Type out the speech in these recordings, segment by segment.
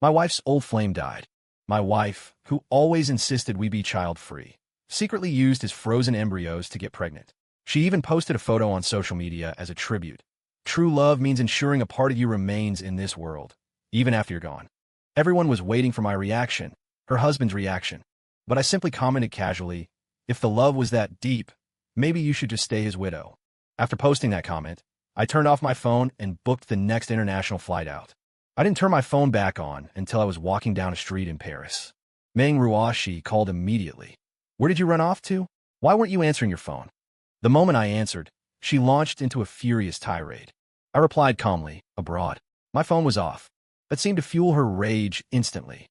My wife's old flame died. My wife, who always insisted we be child-free, secretly used his frozen embryos to get pregnant. She even posted a photo on social media as a tribute. True love means ensuring a part of you remains in this world, even after you're gone. Everyone was waiting for my reaction, her husband's reaction. But I simply commented casually, if the love was that deep, maybe you should just stay his widow. After posting that comment, I turned off my phone and booked the next international flight out. I didn't turn my phone back on until I was walking down a street in Paris. Meng Ruoshi called immediately. Where did you run off to? Why weren't you answering your phone? The moment I answered, she launched into a furious tirade. I replied calmly, abroad. My phone was off. That seemed to fuel her rage instantly.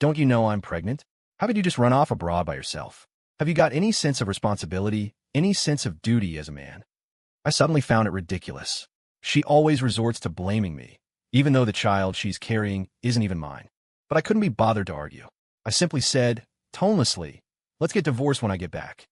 Don't you know I'm pregnant? How could you just run off abroad by yourself? Have you got any sense of responsibility, any sense of duty as a man? I suddenly found it ridiculous. She always resorts to blaming me, even though the child she's carrying isn't even mine. But I couldn't be bothered to argue. I simply said, tonelessly, let's get divorced when I get back.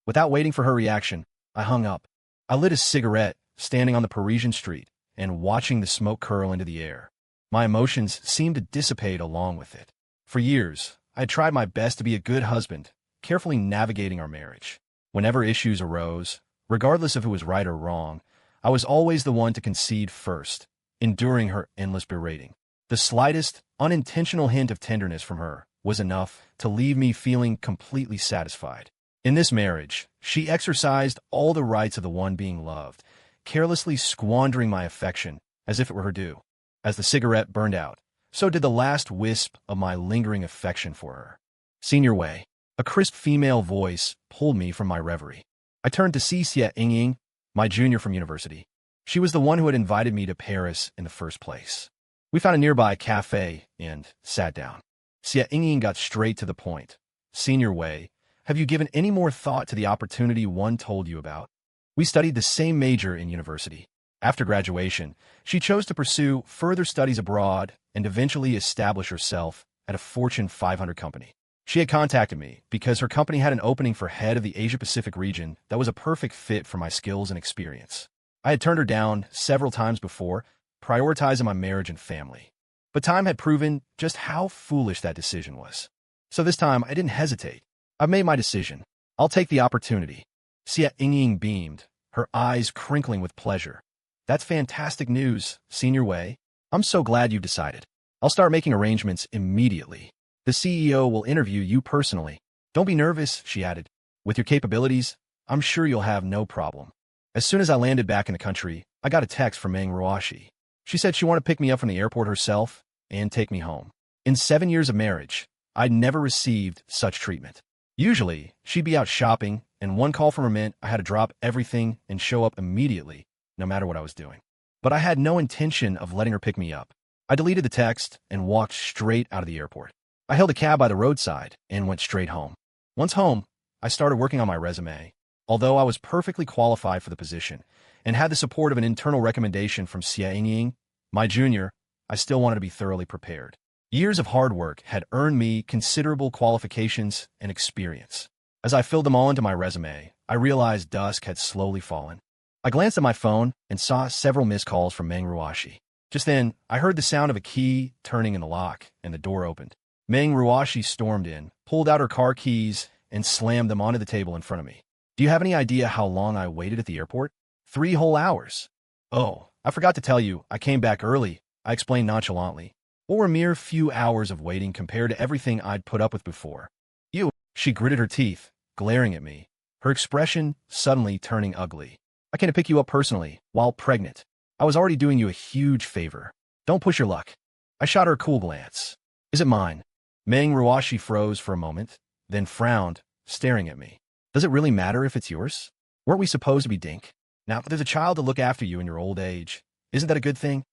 Without waiting for her reaction, I hung up. I lit a cigarette, standing on the Parisian street, and watching the smoke curl into the air. My emotions seemed to dissipate along with it. For years, I had tried my best to be a good husband, carefully navigating our marriage. Whenever issues arose, regardless of who was right or wrong, I was always the one to concede first, enduring her endless berating. The slightest, unintentional hint of tenderness from her was enough to leave me feeling completely satisfied. In this marriage, she exercised all the rights of the one being loved, carelessly squandering my affection as if it were her due. As the cigarette burned out, so did the last wisp of my lingering affection for her. Senior Wei, a crisp female voice, pulled me from my reverie. I turned to see Xie Yingying, my junior from university. She was the one who had invited me to Paris in the first place. We found a nearby cafe and sat down. Xie Yingying got straight to the point. Senior Wei, have you given any more thought to the opportunity one told you about? We studied the same major in university. After graduation, she chose to pursue further studies abroad and eventually establish herself at a Fortune 500 company. She had contacted me because her company had an opening for head of the Asia-Pacific region that was a perfect fit for my skills and experience. I had turned her down several times before, prioritizing my marriage and family. But time had proven just how foolish that decision was. So this time, I didn't hesitate. I've made my decision. I'll take the opportunity. Xie Yingying beamed, her eyes crinkling with pleasure. That's fantastic news, Senior Wei. I'm so glad you've decided. I'll start making arrangements immediately. The CEO will interview you personally. Don't be nervous, she added. With your capabilities, I'm sure you'll have no problem. As soon as I landed back in the country, I got a text from Meng Ruoshi. She said she wanted to pick me up from the airport herself and take me home. In 7 years of marriage, I'd never received such treatment. Usually, she'd be out shopping, and one call from her meant I had to drop everything and show up immediately, no matter what I was doing. But I had no intention of letting her pick me up. I deleted the text and walked straight out of the airport. I hailed a cab by the roadside and went straight home. Once home, I started working on my resume. Although I was perfectly qualified for the position and had the support of an internal recommendation from Xie Yingying, my junior, I still wanted to be thoroughly prepared. Years of hard work had earned me considerable qualifications and experience. As I filled them all into my resume, I realized dusk had slowly fallen. I glanced at my phone and saw several missed calls from Meng Ruoshi. Just then, I heard the sound of a key turning in the lock, and the door opened. Meng Ruoshi stormed in, pulled out her car keys, and slammed them onto the table in front of me. Do you have any idea how long I waited at the airport? 3 whole hours. Oh, I forgot to tell you, I came back early, I explained nonchalantly. Or a mere few hours of waiting compared to everything I'd put up with before. You, she gritted her teeth, glaring at me, her expression suddenly turning ugly. I came to pick you up personally, while pregnant. I was already doing you a huge favor. Don't push your luck. I shot her a cool glance. Is it mine? Meng Ruoshi froze for a moment, then frowned, staring at me. Does it really matter if it's yours? Weren't we supposed to be dink? Now, there's a child to look after you in your old age. Isn't that a good thing?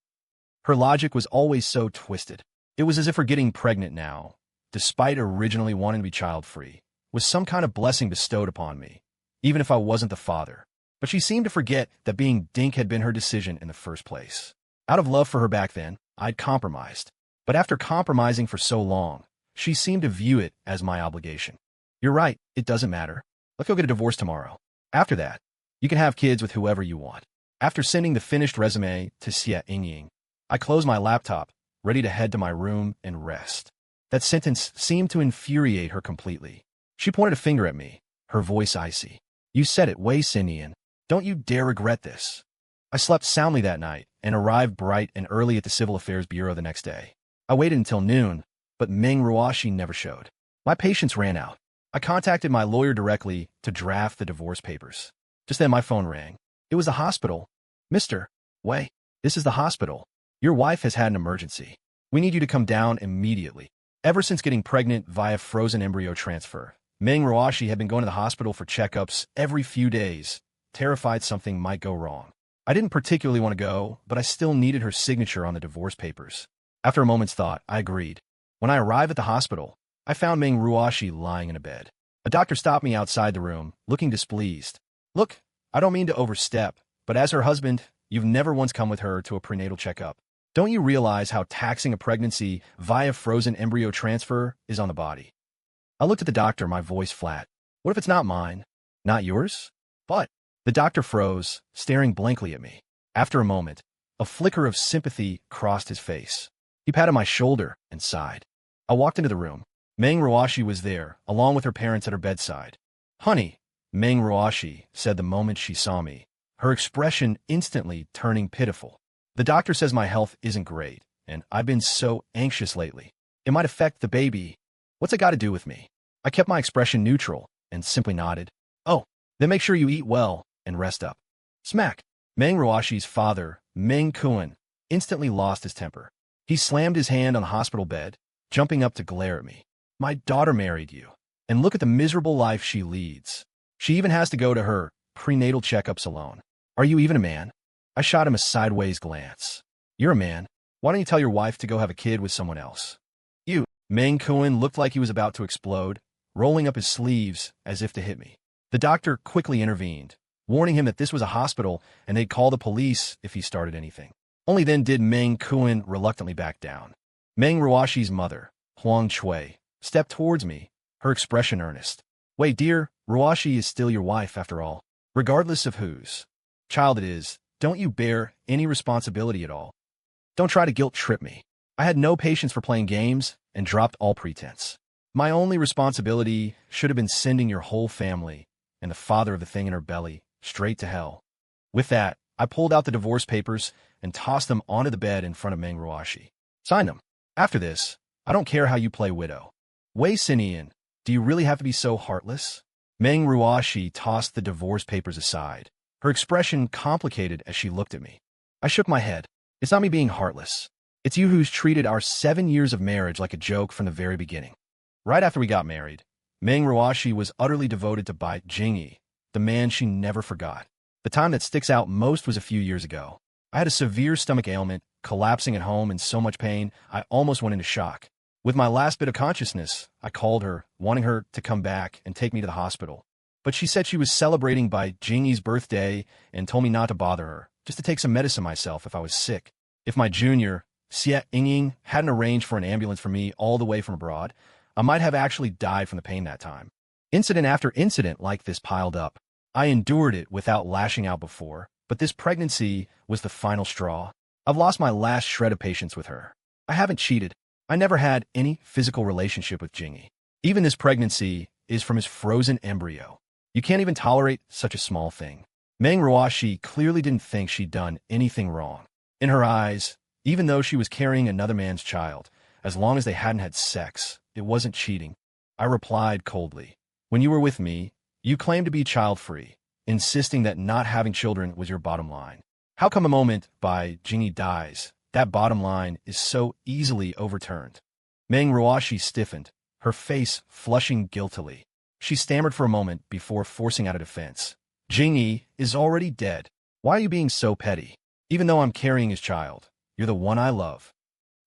Her logic was always so twisted. It was as if her getting pregnant now, despite originally wanting to be child-free, was some kind of blessing bestowed upon me, even if I wasn't the father. But she seemed to forget that being dink had been her decision in the first place. Out of love for her back then, I'd compromised. But after compromising for so long, she seemed to view it as my obligation. You're right, it doesn't matter. Let's go get a divorce tomorrow. After that, you can have kids with whoever you want. After sending the finished resume to Xie Yingying, I closed my laptop, ready to head to my room and rest. That sentence seemed to infuriate her completely. She pointed a finger at me, her voice icy. You said it, Wei Sinian. Don't you dare regret this. I slept soundly that night and arrived bright and early at the Civil Affairs Bureau the next day. I waited until noon, but Meng Ruoshi never showed. My patience ran out. I contacted my lawyer directly to draft the divorce papers. Just then my phone rang. It was the hospital. Mr. Wei, this is the hospital. Your wife has had an emergency. We need you to come down immediately. Ever since getting pregnant via frozen embryo transfer, Meng Ruoshi had been going to the hospital for checkups every few days, terrified something might go wrong. I didn't particularly want to go, but I still needed her signature on the divorce papers. After a moment's thought, I agreed. When I arrived at the hospital, I found Meng Ruoshi lying in a bed. A doctor stopped me outside the room, looking displeased. Look, I don't mean to overstep, but as her husband, you've never once come with her to a prenatal checkup. Don't you realize how taxing a pregnancy via frozen embryo transfer is on the body? I looked at the doctor, my voice flat. What if it's not mine? Not yours? But the doctor froze, staring blankly at me. After a moment, a flicker of sympathy crossed his face. He patted my shoulder and sighed. I walked into the room. Meng Ruoshi was there, along with her parents at her bedside. Honey, Meng Ruoshi said the moment she saw me, her expression instantly turning pitiful. The doctor says my health isn't great, and I've been so anxious lately. It might affect the baby. What's it got to do with me? I kept my expression neutral and simply nodded. Oh, then make sure you eat well and rest up. Smack! Meng Ruoshi's father, Meng Kuan, instantly lost his temper. He slammed his hand on the hospital bed, jumping up to glare at me. My daughter married you, and look at the miserable life she leads. She even has to go to her prenatal checkups alone. Are you even a man? I shot him a sideways glance. You're a man. Why don't you tell your wife to go have a kid with someone else? You. Meng Kuan looked like he was about to explode, rolling up his sleeves as if to hit me. The doctor quickly intervened, warning him that this was a hospital and they'd call the police if he started anything. Only then did Meng Kuan reluctantly back down. Meng Ruoshi's mother, Huang Chui, stepped towards me, her expression earnest. Wait, dear, Ruoshi is still your wife after all. Regardless of whose child it is, don't you bear any responsibility at all. Don't try to guilt-trip me. I had no patience for playing games and dropped all pretense. My only responsibility should have been sending your whole family and the father of the thing in her belly straight to hell. With that, I pulled out the divorce papers and tossed them onto the bed in front of Meng Ruoshi. Sign them. After this, I don't care how you play widow. Wei Sinian, do you really have to be so heartless? Meng Ruoshi tossed the divorce papers aside, her expression complicated as she looked at me. I shook my head. It's not me being heartless. It's you who's treated our 7 years of marriage like a joke from the very beginning. Right after we got married, Meng Ruoshi was utterly devoted to Bai Jingyi, the man she never forgot. The time that sticks out most was a few years ago. I had a severe stomach ailment, collapsing at home in so much pain, I almost went into shock. With my last bit of consciousness, I called her, wanting her to come back and take me to the hospital. But she said she was celebrating Bai Jingyi's birthday and told me not to bother her, just to take some medicine myself if I was sick. If my junior, Xie Yingying, hadn't arranged for an ambulance for me all the way from abroad, I might have actually died from the pain that time. Incident after incident like this piled up. I endured it without lashing out before, but this pregnancy was the final straw. I've lost my last shred of patience with her. I haven't cheated. I never had any physical relationship with Jingyi. Even this pregnancy is from his frozen embryo. You can't even tolerate such a small thing. Meng Ruoshi clearly didn't think she'd done anything wrong. In her eyes, even though she was carrying another man's child, as long as they hadn't had sex, it wasn't cheating. I replied coldly. When you were with me, you claimed to be child-free, insisting that not having children was your bottom line. How come a moment Bai Jingyi dies, that bottom line is so easily overturned? Meng Ruoshi stiffened, her face flushing guiltily. She stammered for a moment before forcing out a defense. Jingyi is already dead. Why are you being so petty? Even though I'm carrying his child, you're the one I love.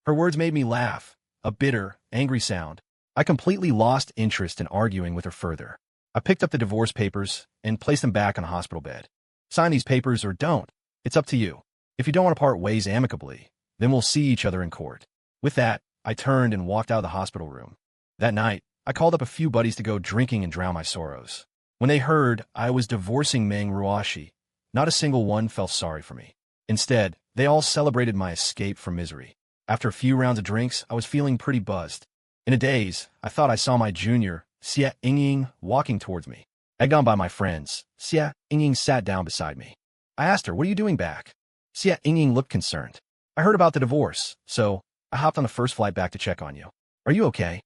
Her words made me laugh, a bitter, angry sound. I completely lost interest in arguing with her further. I picked up the divorce papers and placed them back on the hospital bed. Sign these papers or don't. It's up to you. If you don't want to part ways amicably, then we'll see each other in court. With that, I turned and walked out of the hospital room. That night, I called up a few buddies to go drinking and drown my sorrows. When they heard I was divorcing Meng Ruoshi, not a single one felt sorry for me. Instead, they all celebrated my escape from misery. After a few rounds of drinks, I was feeling pretty buzzed. In a daze, I thought I saw my junior, Xie Yingying, walking towards me. Egged on by my friends, Xie Yingying sat down beside me. I asked her, "What are you doing back?" Xie Yingying looked concerned. "I heard about the divorce, so I hopped on the first flight back to check on you. Are you okay?"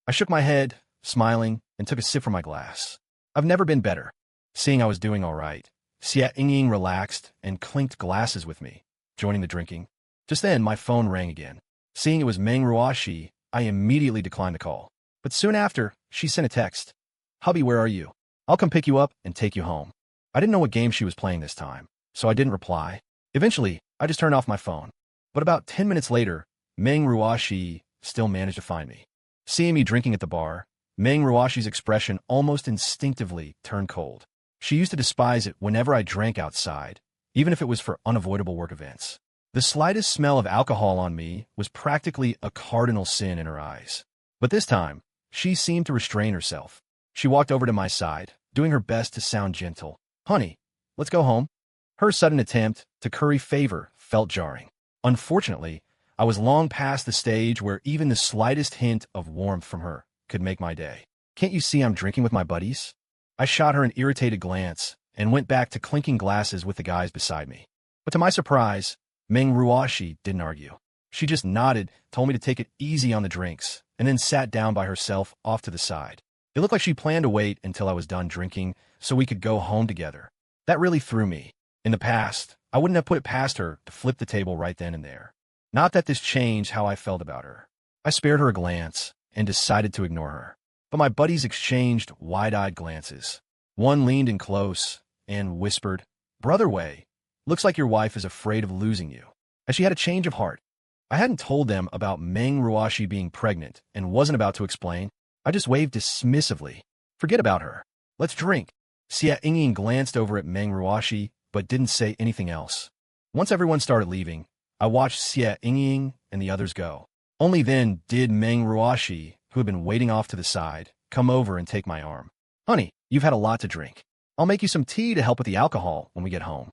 I shook my head, smiling, and took a sip from my glass. I've never been better. Seeing I was doing all right, Xie Yingying relaxed and clinked glasses with me, joining the drinking. Just then, my phone rang again. Seeing it was Meng Ruoxi, I immediately declined the call. But soon after, she sent a text. "Hubby, where are you? I'll come pick you up and take you home." I didn't know what game she was playing this time, so I didn't reply. Eventually, I just turned off my phone. But about 10 minutes later, Meng Ruoxi still managed to find me. Seeing me drinking at the bar, Meng Ruoxi's expression almost instinctively turned cold. She used to despise it whenever I drank outside, even if it was for unavoidable work events. The slightest smell of alcohol on me was practically a cardinal sin in her eyes. But this time, she seemed to restrain herself. She walked over to my side, doing her best to sound gentle. "Honey, let's go home." Her sudden attempt to curry favor felt jarring. Unfortunately, I was long past the stage where even the slightest hint of warmth from her could make my day. "Can't you see I'm drinking with my buddies?" I shot her an irritated glance and went back to clinking glasses with the guys beside me. But to my surprise, Meng Ruoxi didn't argue. She just nodded, told me to take it easy on the drinks, and then sat down by herself off to the side. It looked like she planned to wait until I was done drinking so we could go home together. That really threw me. In the past, I wouldn't have put it past her to flip the table right then and there. Not that this changed how I felt about her. I spared her a glance and decided to ignore her. But my buddies exchanged wide-eyed glances. One leaned in close and whispered, "Brother Wei, looks like your wife is afraid of losing you." As she had a change of heart. I hadn't told them about Meng Ruoxi being pregnant and wasn't about to explain. I just waved dismissively. "Forget about her. Let's drink." Xie Yingying glanced over at Meng Ruoxi, but didn't say anything else. Once everyone started leaving, I watched Xie Yingying and the others go. Only then did Meng Ruoxi, who had been waiting off to the side, come over and take my arm. "Honey, you've had a lot to drink. I'll make you some tea to help with the alcohol when we get home."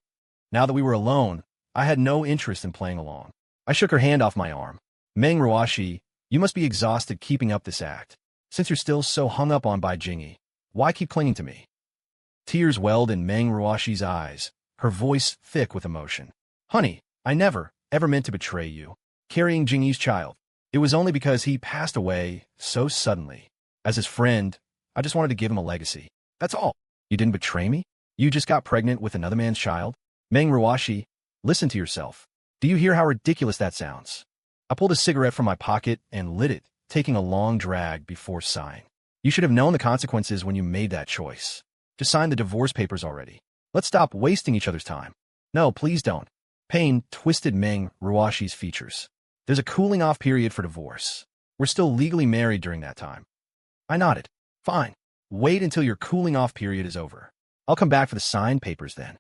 Now that we were alone, I had no interest in playing along. I shook her hand off my arm. "Meng Ruoxi, you must be exhausted keeping up this act. Since you're still so hung up on Bai Jingyi, why keep clinging to me?" Tears welled in Meng Ruoxi's eyes, her voice thick with emotion. "Honey, I never, ever meant to betray you. Carrying Jingyi's child. It was only because he passed away so suddenly. As his friend, I just wanted to give him a legacy. That's all. You didn't betray me? You just got pregnant with another man's child? Meng Ruoxi, listen to yourself. Do you hear how ridiculous that sounds?" I pulled a cigarette from my pocket and lit it, taking a long drag before sighing. "You should have known the consequences when you made that choice. Just sign the divorce papers already. Let's stop wasting each other's time." "No, please don't." Pain twisted Meng Ruoxi's features. "There's a cooling-off period for divorce. We're still legally married during that time." I nodded. "Fine. Wait until your cooling-off period is over. I'll come back for the signed papers then."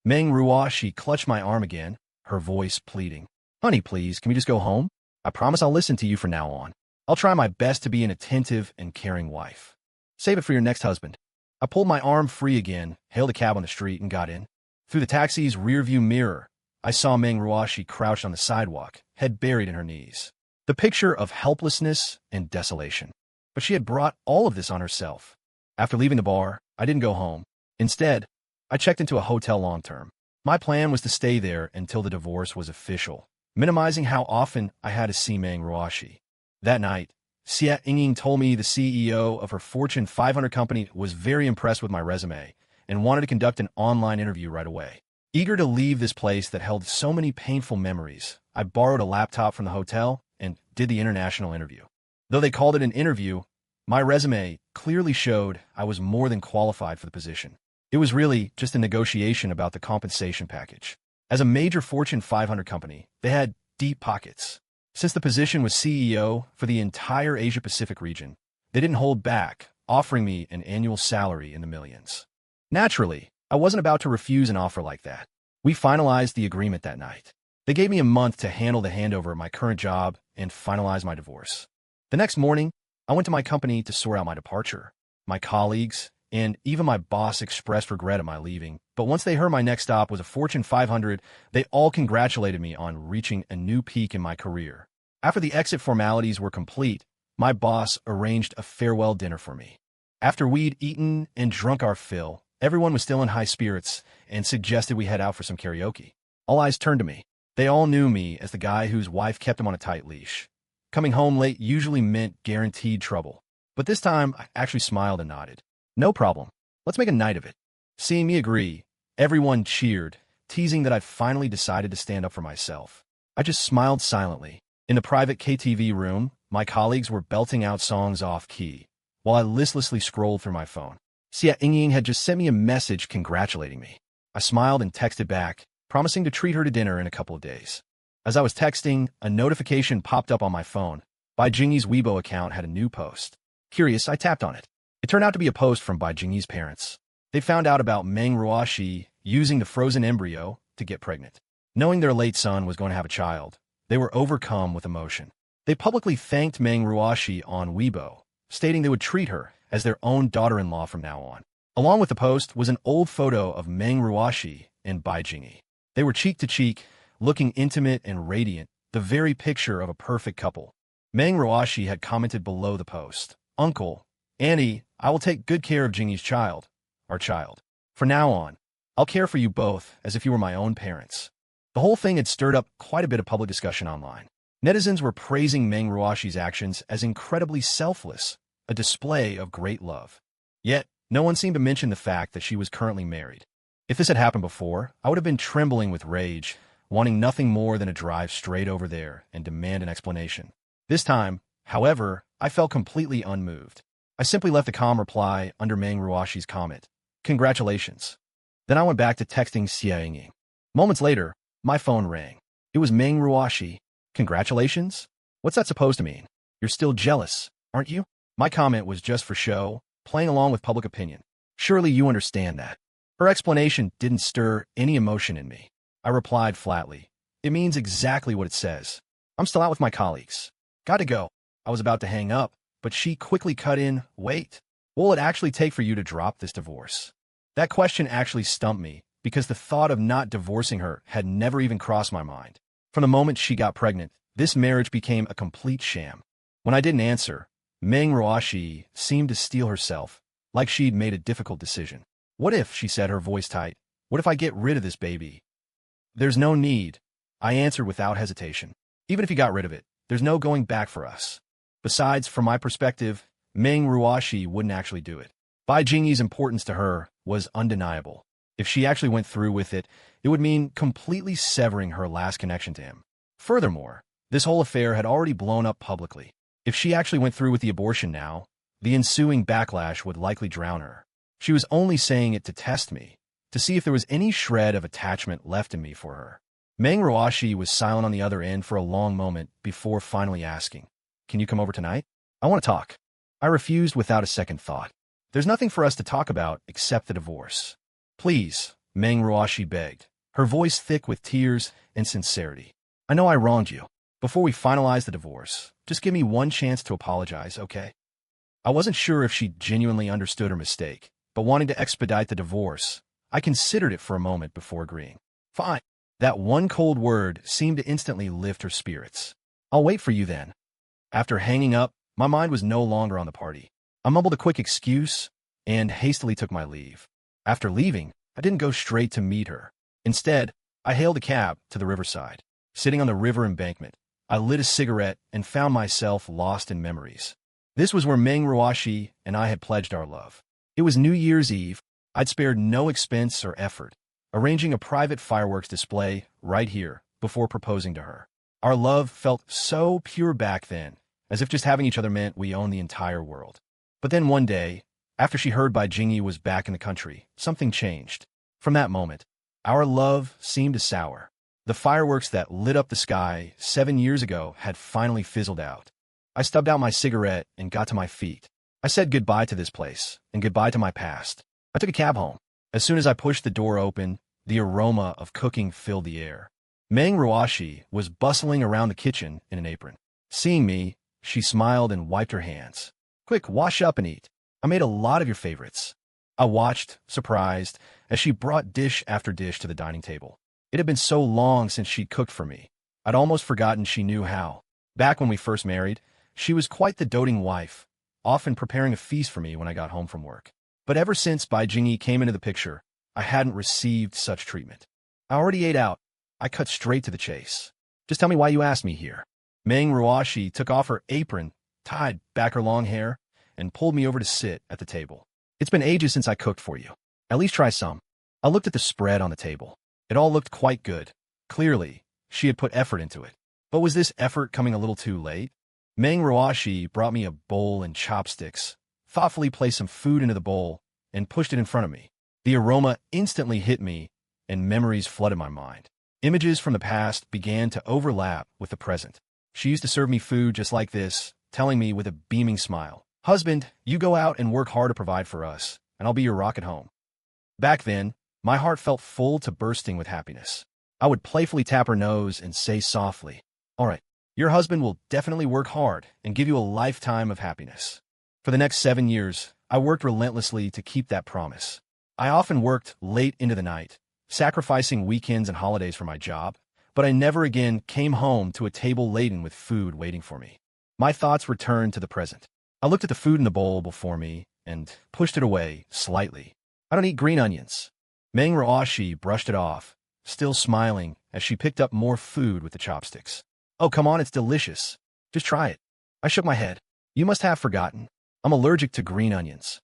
Meng Ruoxi clutched my arm again, her voice pleading. "Honey, please, can we just go home? I promise I'll listen to you from now on. I'll try my best to be an attentive and caring wife. Save it for your next husband." I pulled my arm free again, hailed a cab on the street, and got in. Through the taxi's rearview mirror, I saw Meng Ruoxi crouched on the sidewalk, head buried in her knees. The picture of helplessness and desolation. But she had brought all of this on herself. After leaving the bar, I didn't go home. Instead, I checked into a hotel long-term. My plan was to stay there until the divorce was official, minimizing how often I had to see Meng Ruoxi. That night, Xie Yingying told me the CEO of her Fortune 500 company was very impressed with my resume and wanted to conduct an online interview right away. Eager to leave this place that held so many painful memories, I borrowed a laptop from the hotel and did the international interview. Though they called it an interview, my resume clearly showed I was more than qualified for the position. It was really just a negotiation about the compensation package. As a major Fortune 500 company, they had deep pockets. Since the position was CEO for the entire Asia-Pacific region, they didn't hold back, offering me an annual salary in the millions. Naturally, I wasn't about to refuse an offer like that. We finalized the agreement that night. They gave me a month to handle the handover of my current job and finalize my divorce. The next morning, I went to my company to sort out my departure. My colleagues and even my boss expressed regret at my leaving, but once they heard my next stop was a Fortune 500, they all congratulated me on reaching a new peak in my career. After the exit formalities were complete, my boss arranged a farewell dinner for me. After we'd eaten and drunk our fill, everyone was still in high spirits and suggested we head out for some karaoke. All eyes turned to me. They all knew me as the guy whose wife kept him on a tight leash. Coming home late usually meant guaranteed trouble. But this time, I actually smiled and nodded. No problem. Let's make a night of it. Seeing me agree, everyone cheered, teasing that I finally decided to stand up for myself. I just smiled silently. In the private KTV room, my colleagues were belting out songs off-key, while I listlessly scrolled through my phone. Xia Yingying had just sent me a message congratulating me. I smiled and texted back, promising to treat her to dinner in a couple of days. As I was texting, a notification popped up on my phone. Bai Jingyi's Weibo account had a new post. Curious, I tapped on it. It turned out to be a post from Bai Jingyi's parents. They found out about Meng Ruoxi using the frozen embryo to get pregnant. Knowing their late son was going to have a child, they were overcome with emotion. They publicly thanked Meng Ruoxi on Weibo, stating they would treat her as their own daughter-in-law from now on. Along with the post was an old photo of Meng Ruoxi and Bai Jingyi. They were cheek to cheek, looking intimate and radiant, the very picture of a perfect couple. Meng Ruoxi had commented below the post, "Uncle, Annie, I will take good care of Jingyi's child, our child. From now on, I'll care for you both as if you were my own parents." The whole thing had stirred up quite a bit of public discussion online. Netizens were praising Meng Ruoxi's actions as incredibly selfless, a display of great love. Yet, no one seemed to mention the fact that she was currently married. If this had happened before, I would have been trembling with rage, wanting nothing more than to drive straight over there and demand an explanation. This time, however, I felt completely unmoved. I simply left a calm reply under Meng Ruoxi's comment. "Congratulations." Then I went back to texting Xia Yingying. Moments later, my phone rang. It was Meng Ruoxi. "Congratulations? What's that supposed to mean? You're still jealous, aren't you?" My comment was just for show, playing along with public opinion. "Surely you understand that." Her explanation didn't stir any emotion in me. I replied flatly, "It means exactly what it says. I'm still out with my colleagues. Got to go." I was about to hang up, but she quickly cut in, "Wait, what will it actually take for you to drop this divorce?" That question actually stumped me, because the thought of not divorcing her had never even crossed my mind. From the moment she got pregnant, this marriage became a complete sham. When I didn't answer, Meng Ruoxi seemed to steel herself, like she'd made a difficult decision. "What if," she said, her voice tight, "what if I get rid of this baby?" "There's no need," I answered without hesitation. "Even if you got rid of it, there's no going back for us. Besides, from my perspective, Meng Ruoxi wouldn't actually do it. Bai Jingyi's importance to her was undeniable. If she actually went through with it, it would mean completely severing her last connection to him. Furthermore, this whole affair had already blown up publicly. If she actually went through with the abortion now, the ensuing backlash would likely drown her. She was only saying it to test me, to see if there was any shred of attachment left in me for her." Meng Ruoxi was silent on the other end for a long moment before finally asking, "Can you come over tonight? I want to talk." I refused without a second thought. "There's nothing for us to talk about except the divorce." "Please," Meng Ruoxi begged, her voice thick with tears and sincerity. "I know I wronged you. Before we finalize the divorce, just give me one chance to apologize, okay?" I wasn't sure if she genuinely understood her mistake, but wanting to expedite the divorce, I considered it for a moment before agreeing. "Fine." That one cold word seemed to instantly lift her spirits. "I'll wait for you then." After hanging up, my mind was no longer on the party. I mumbled a quick excuse and hastily took my leave. After leaving, I didn't go straight to meet her. Instead, I hailed a cab to the riverside. Sitting on the river embankment, I lit a cigarette and found myself lost in memories. This was where Meng Ruoxi and I had pledged our love. It was New Year's Eve. I'd spared no expense or effort, arranging a private fireworks display right here before proposing to her. Our love felt so pure back then, as if just having each other meant we owned the entire world. But then one day, after she heard Bai Jingyi was back in the country, something changed. From that moment, our love seemed to sour. The fireworks that lit up the sky 7 years ago had finally fizzled out. I stubbed out my cigarette and got to my feet. I said goodbye to this place and goodbye to my past. I took a cab home. As soon as I pushed the door open, the aroma of cooking filled the air. Meng Ruoxi was bustling around the kitchen in an apron. Seeing me, she smiled and wiped her hands. "Quick, wash up and eat. I made a lot of your favorites." I watched, surprised, as she brought dish after dish to the dining table. It had been so long since she'd cooked for me. I'd almost forgotten she knew how. Back when we first married, she was quite the doting wife, often preparing a feast for me when I got home from work. But ever since Bai Jingyi came into the picture, I hadn't received such treatment. I already ate out. I cut straight to the chase. Just tell me why you asked me here. Meng Ruoshi took off her apron, tied back her long hair, and pulled me over to sit at the table. It's been ages since I cooked for you. At least try some. I looked at the spread on the table. It all looked quite good. Clearly, she had put effort into it. But was this effort coming a little too late? Meng Ruoshi brought me a bowl and chopsticks, thoughtfully placed some food into the bowl, and pushed it in front of me. The aroma instantly hit me, and memories flooded my mind. Images from the past began to overlap with the present. She used to serve me food just like this, telling me with a beaming smile, "Husband, you go out and work hard to provide for us, and I'll be your rock at home." Back then, my heart felt full to bursting with happiness. I would playfully tap her nose and say softly, "All right, your husband will definitely work hard and give you a lifetime of happiness." For the next 7 years, I worked relentlessly to keep that promise. I often worked late into the night, sacrificing weekends and holidays for my job, but I never again came home to a table laden with food waiting for me. My thoughts returned to the present. I looked at the food in the bowl before me and pushed it away slightly. "I don't eat green onions." Meng Ruoshi brushed it off, still smiling as she picked up more food with the chopsticks. "Oh, come on, it's delicious. Just try it." I shook my head. "You must have forgotten. I'm allergic to green onions."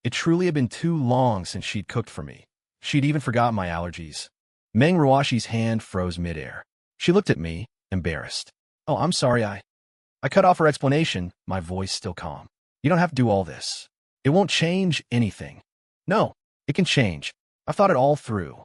It truly had been too long since she'd cooked for me. She'd even forgotten my allergies. Meng Ruoshi's hand froze midair. She looked at me, embarrassed. "Oh, I'm sorry, I cut off her explanation, my voice still calm. "You don't have to do all this. It won't change anything." "No, it can change. I've thought it all through."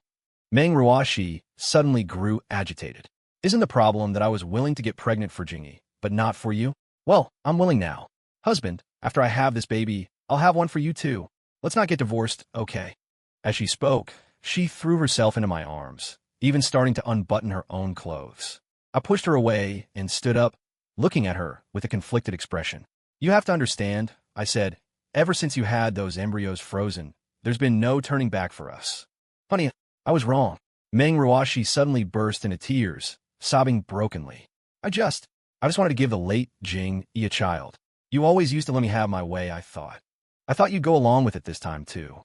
Meng Ruoshi suddenly grew agitated. "Isn't the problem that I was willing to get pregnant for Jingyi, but not for you? Well, I'm willing now. Husband, after I have this baby, I'll have one for you too. Let's not get divorced, okay?" As she spoke, she threw herself into my arms, even starting to unbutton her own clothes. I pushed her away and stood up, looking at her with a conflicted expression. "You have to understand," I said, "ever since you had those embryos frozen, there's been no turning back for us." "Honey, I was wrong." Meng Ruoshi suddenly burst into tears, sobbing brokenly. I just wanted to give the late Jing Yi a child. You always used to let me have my way, I thought. I thought you'd go along with it this time, too."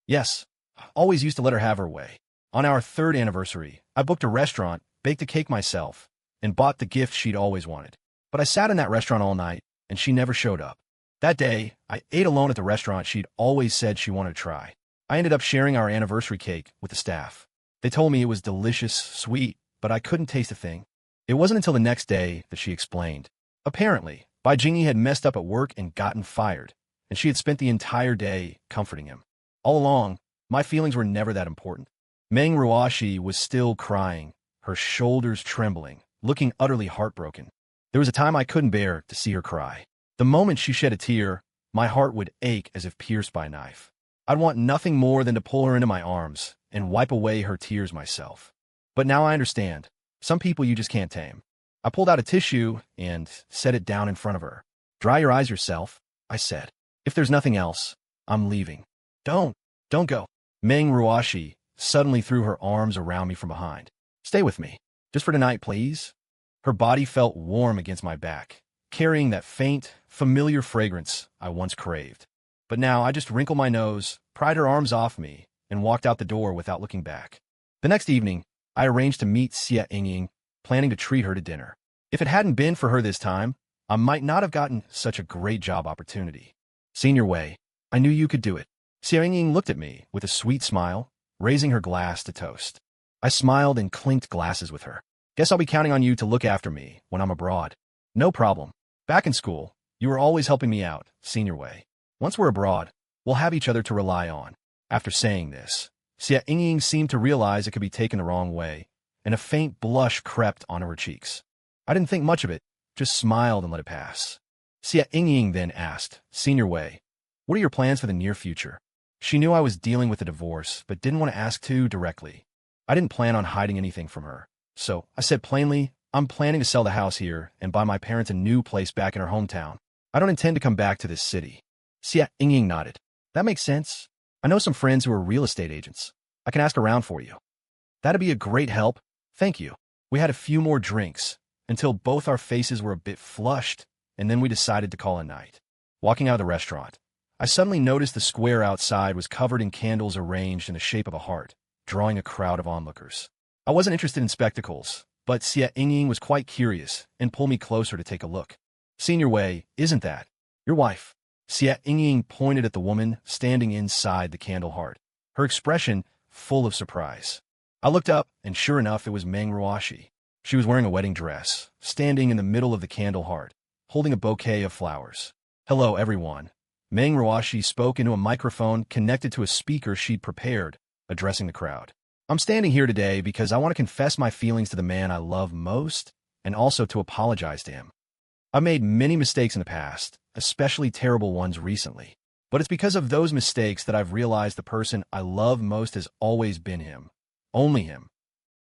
Yes, always used to let her have her way. On our 3rd anniversary, I booked a restaurant, baked a cake myself, and bought the gift she'd always wanted. But I sat in that restaurant all night, and she never showed up. That day, I ate alone at the restaurant she'd always said she wanted to try. I ended up sharing our anniversary cake with the staff. They told me it was delicious, sweet, but I couldn't taste a thing. It wasn't until the next day that she explained. Apparently, Bai Jingyi had messed up at work and gotten fired, and she had spent the entire day comforting him. All along, my feelings were never that important. Meng Ruoshi was still crying, her shoulders trembling, looking utterly heartbroken. There was a time I couldn't bear to see her cry. The moment she shed a tear, my heart would ache as if pierced by a knife. I'd want nothing more than to pull her into my arms and wipe away her tears myself. But now I understand. Some people you just can't tame. I pulled out a tissue and set it down in front of her. "Dry your eyes yourself," I said. "If there's nothing else, I'm leaving." Don't go." Meng Ruoshi suddenly threw her arms around me from behind. "Stay with me. Just for tonight, please." Her body felt warm against my back, carrying that faint, familiar fragrance I once craved. But now I just wrinkled my nose, pried her arms off me, and walked out the door without looking back. The next evening, I arranged to meet Xia Yingying, planning to treat her to dinner. If it hadn't been for her this time, I might not have gotten such a great job opportunity. "Senior Wei, I knew you could do it." Xia Yingying looked at me with a sweet smile, raising her glass to toast. I smiled and clinked glasses with her. "Guess I'll be counting on you to look after me when I'm abroad." "No problem. Back in school, you were always helping me out, Senior Wei. Once we're abroad, we'll have each other to rely on." After saying this, Xia Yingying seemed to realize it could be taken the wrong way, and a faint blush crept onto her cheeks. I didn't think much of it, just smiled and let it pass. Xia Yingying then asked, "Senior Wei, what are your plans for the near future?" She knew I was dealing with a divorce, but didn't want to ask too directly. I didn't plan on hiding anything from her, so I said plainly, "I'm planning to sell the house here and buy my parents a new place back in her hometown. I don't intend to come back to this city." Xia Yingying nodded. "That makes sense. I know some friends who are real estate agents. I can ask around for you." "That'd be a great help. Thank you." We had a few more drinks, until both our faces were a bit flushed, and then we decided to call it a night. Walking out of the restaurant, I suddenly noticed the square outside was covered in candles arranged in the shape of a heart, drawing a crowd of onlookers. I wasn't interested in spectacles, but Xie Yingying was quite curious and pulled me closer to take a look. "Senior Wei, isn't that your wife?" Xie Yingying pointed at the woman standing inside the candle heart, her expression full of surprise. I looked up, and sure enough, it was Meng Ruoxi. She was wearing a wedding dress, standing in the middle of the candle heart, holding a bouquet of flowers. "Hello, everyone." Meng Ruoxi spoke into a microphone connected to a speaker she'd prepared, addressing the crowd. "I'm standing here today because I want to confess my feelings to the man I love most, and also to apologize to him. I've made many mistakes in the past, especially terrible ones recently. But it's because of those mistakes that I've realized the person I love most has always been him. Only him.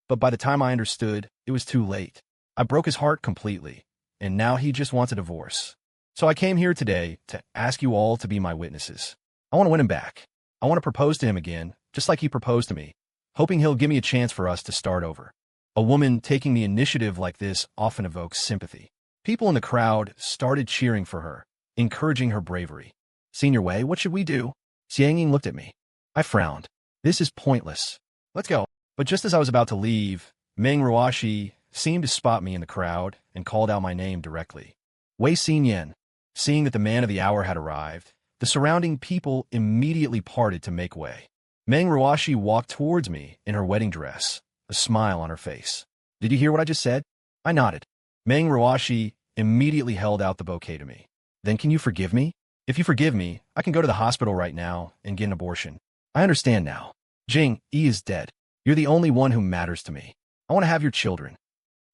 But by the time I understood, it was too late. I broke his heart completely, and now he just wants a divorce. So I came here today to ask you all to be my witnesses. I want to win him back. I want to propose to him again, just like he proposed to me, hoping he'll give me a chance for us to start over." A woman taking the initiative like this often evokes sympathy. People in the crowd started cheering for her, encouraging her bravery. "Senior Wei, what should we do?" Xiangying looked at me. I frowned. "This is pointless. Let's go." But just as I was about to leave, Meng Ruoxi seemed to spot me in the crowd and called out my name directly. "Wei Sinian." Seeing that the man of the hour had arrived, the surrounding people immediately parted to make way. Meng Ruoxi walked towards me in her wedding dress, a smile on her face. "Did you hear what I just said?" I nodded. Meng Ruoxi immediately held out the bouquet to me. "Then can you forgive me? If you forgive me, I can go to the hospital right now and get an abortion. I understand now. Jing Yi is dead. You're the only one who matters to me. I want to have your children."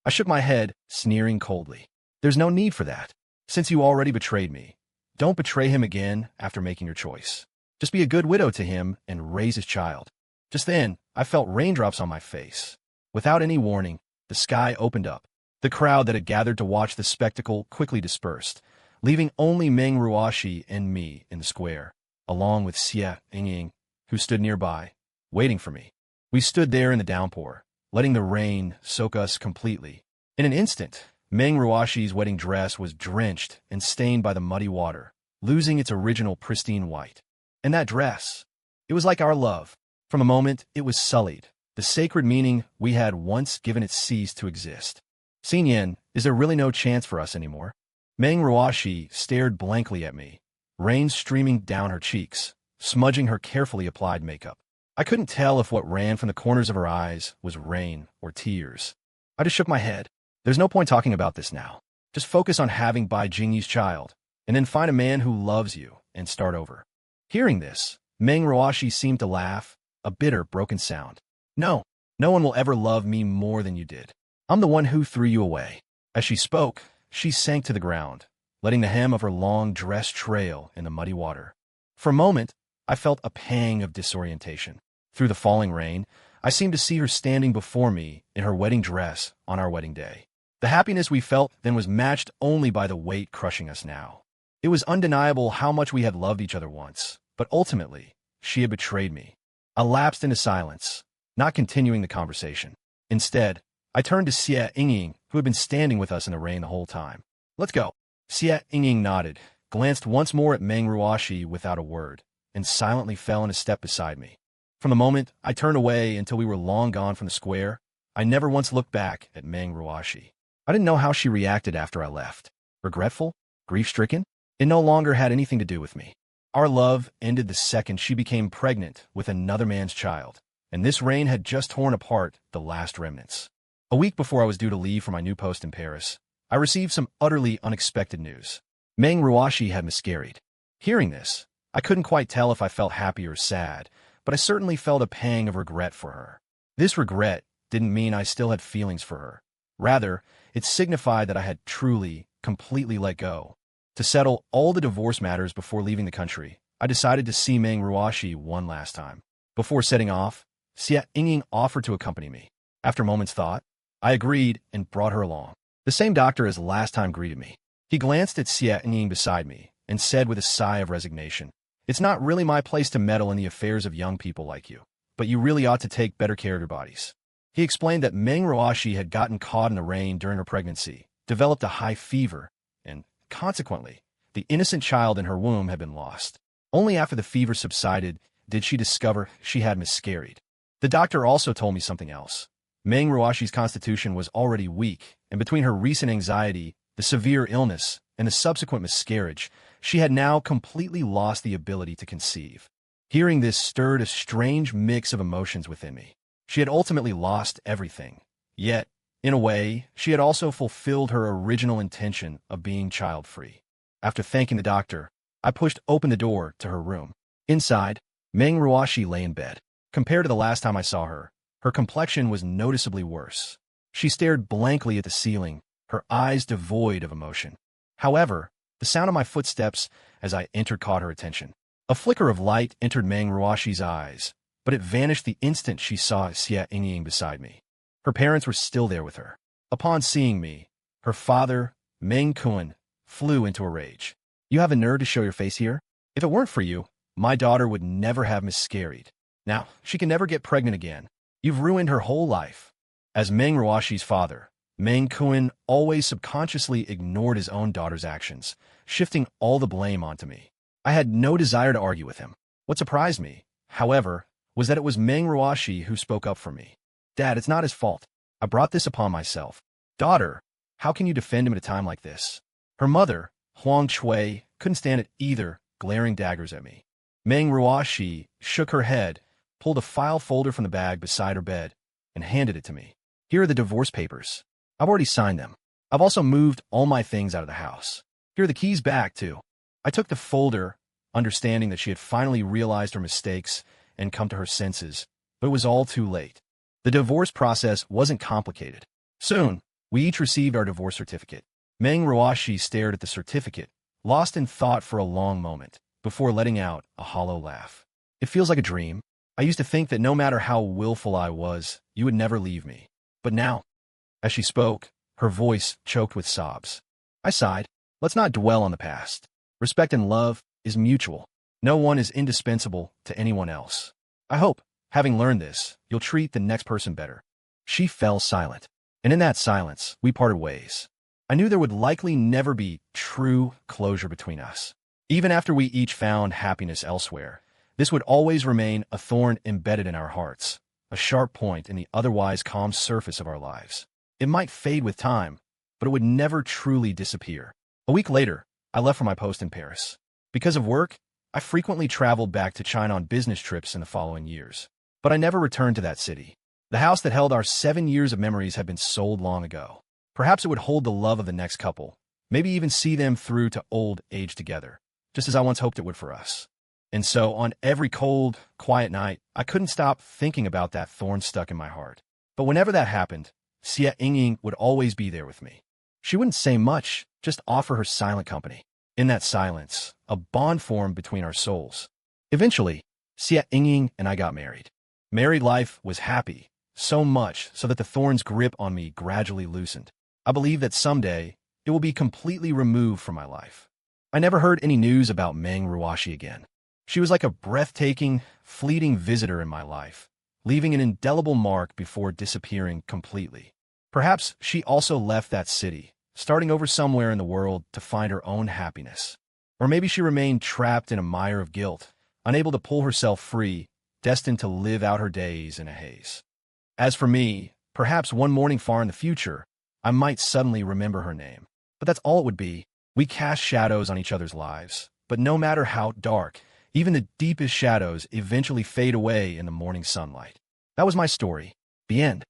I shook my head, sneering coldly. "There's no need for that. Since you already betrayed me, don't betray him again after making your choice. Just be a good widow to him and raise his child." Just then, I felt raindrops on my face. Without any warning, the sky opened up. The crowd that had gathered to watch the spectacle quickly dispersed, leaving only Meng Ruoxi and me in the square, along with Xie Yingying, who stood nearby, waiting for me. We stood there in the downpour, letting the rain soak us completely. In an instant, Meng Ruoxi's wedding dress was drenched and stained by the muddy water, losing its original pristine white. And that dress, it was like our love. From a moment, it was sullied. The sacred meaning we had once given it ceased to exist. "Xinyan, is there really no chance for us anymore?" Meng Ruoxi stared blankly at me, rain streaming down her cheeks, smudging her carefully applied makeup. I couldn't tell if what ran from the corners of her eyes was rain or tears. I just shook my head. "There's no point talking about this now. Just focus on having Bai Jingyi's child, and then find a man who loves you and start over." Hearing this, Meng Ruoxi seemed to laugh, a bitter, broken sound. "No, no one will ever love me more than you did. I'm the one who threw you away." As she spoke, she sank to the ground, letting the hem of her long dress trail in the muddy water. For a moment, I felt a pang of disorientation. Through the falling rain, I seemed to see her standing before me in her wedding dress on our wedding day. The happiness we felt then was matched only by the weight crushing us now. It was undeniable how much we had loved each other once, but ultimately, she had betrayed me. I lapsed into silence, not continuing the conversation. Instead, I turned to Xie Yingying, who had been standing with us in the rain the whole time. "Let's go." Xie Yingying nodded, glanced once more at Meng Ruoxi without a word, and silently fell in a step beside me. From the moment I turned away until we were long gone from the square, I never once looked back at Meng Ruoxi. I didn't know how she reacted after I left. Regretful? Grief-stricken? It no longer had anything to do with me. Our love ended the second she became pregnant with another man's child, and this rain had just torn apart the last remnants. A week before I was due to leave for my new post in Paris, I received some utterly unexpected news. Meng Ruoxi had miscarried. Hearing this, I couldn't quite tell if I felt happy or sad, but I certainly felt a pang of regret for her. This regret didn't mean I still had feelings for her. Rather, it signified that I had truly, completely let go. To settle all the divorce matters before leaving the country, I decided to see Meng Ruoxi one last time. Before setting off, Xie Yingying offered to accompany me. After a moment's thought, I agreed and brought her along. The same doctor as last time greeted me. He glanced at Xie Yingying beside me and said with a sigh of resignation, "It's not really my place to meddle in the affairs of young people like you, but you really ought to take better care of your bodies." He explained that Meng Ruoshi had gotten caught in the rain during her pregnancy, developed a high fever, and, consequently, the innocent child in her womb had been lost. Only after the fever subsided did she discover she had miscarried. The doctor also told me something else. Meng Ruoshi's constitution was already weak, and between her recent anxiety, the severe illness, and the subsequent miscarriage, she had now completely lost the ability to conceive. Hearing this stirred a strange mix of emotions within me. She had ultimately lost everything. Yet, in a way, she had also fulfilled her original intention of being child-free. After thanking the doctor, I pushed open the door to her room. Inside, Meng Ruoshi lay in bed. Compared to the last time I saw her, her complexion was noticeably worse. She stared blankly at the ceiling, her eyes devoid of emotion. However, the sound of my footsteps as I entered caught her attention. A flicker of light entered Meng Ruoshi's eyes, but it vanished the instant she saw Xie Yingying beside me. Her parents were still there with her. Upon seeing me, her father, Meng Kuan, flew into a rage. "You have a nerve to show your face here? If it weren't for you, my daughter would never have miscarried. Now, she can never get pregnant again. You've ruined her whole life." As Meng Ruoshi's father, Meng Kuan always subconsciously ignored his own daughter's actions, shifting all the blame onto me. I had no desire to argue with him. What surprised me, however, was that it was Meng Ruoshi who spoke up for me. "Dad, it's not his fault. I brought this upon myself." "Daughter, how can you defend him at a time like this?" Her mother, Huang Chui, couldn't stand it either, glaring daggers at me. Meng Ruoshi shook her head, pulled a file folder from the bag beside her bed, and handed it to me. "Here are the divorce papers. I've already signed them. I've also moved all my things out of the house. Here are the keys back, too." I took the folder, understanding that she had finally realized her mistakes and come to her senses, but it was all too late. The divorce process wasn't complicated. Soon, we each received our divorce certificate. Meng Ruoshi stared at the certificate, lost in thought for a long moment, before letting out a hollow laugh. "It feels like a dream. I used to think that no matter how willful I was, you would never leave me. But now..." As she spoke, her voice choked with sobs. I sighed. "Let's not dwell on the past. Respect and love is mutual. No one is indispensable to anyone else. I hope, having learned this, you'll treat the next person better." She fell silent, and in that silence, we parted ways. I knew there would likely never be true closure between us. Even after we each found happiness elsewhere, this would always remain a thorn embedded in our hearts, a sharp point in the otherwise calm surface of our lives. It might fade with time, but it would never truly disappear. A week later, I left for my post in Paris. Because of work, I frequently traveled back to China on business trips in the following years. But I never returned to that city. The house that held our 7 years of memories had been sold long ago. Perhaps it would hold the love of the next couple, maybe even see them through to old age together, just as I once hoped it would for us. And so, on every cold, quiet night, I couldn't stop thinking about that thorn stuck in my heart. But whenever that happened, Xie Yingying would always be there with me. She wouldn't say much, just offer her silent company. In that silence, a bond formed between our souls. Eventually, Xie Yingying and I got married. Married life was happy, so much so that the thorn's grip on me gradually loosened. I believe that someday, it will be completely removed from my life. I never heard any news about Meng Ruoshi again. She was like a breathtaking, fleeting visitor in my life, leaving an indelible mark before disappearing completely. Perhaps she also left that city, starting over somewhere in the world to find her own happiness. Or maybe she remained trapped in a mire of guilt, unable to pull herself free, destined to live out her days in a haze. As for me, perhaps one morning far in the future, I might suddenly remember her name. But that's all it would be. We cast shadows on each other's lives, but no matter how dark, even the deepest shadows eventually fade away in the morning sunlight. That was my story. The end.